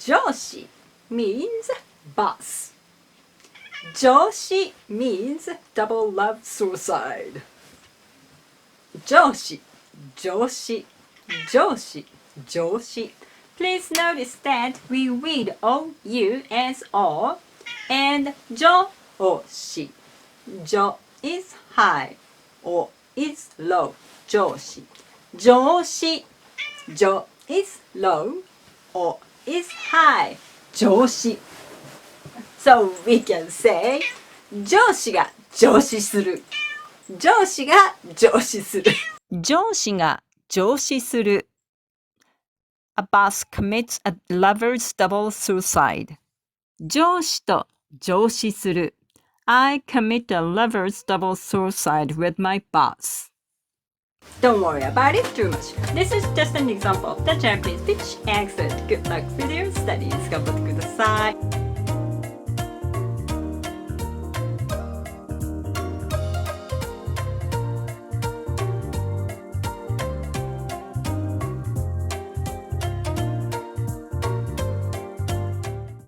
jyoushi means boss. Jyoushi means double love suicide. Jyoushi, jyoushi, jyoushi, jyoushi. Please notice that we read O-U-S-O and jyoushi. Jo is high, O is low. Jyoushi. Jyoushi. Jo is low, O is high. Jyoushi. So we can say 上司が上司する。上司が上司する。上司が上司する。A boss commits a lover's double suicide. 上司と上司する。I commit a lover's double suicide with my boss. Don't worry about it too much. This is just an example of the Japanese pitch accent. Good luck with your studies. 頑張ってください。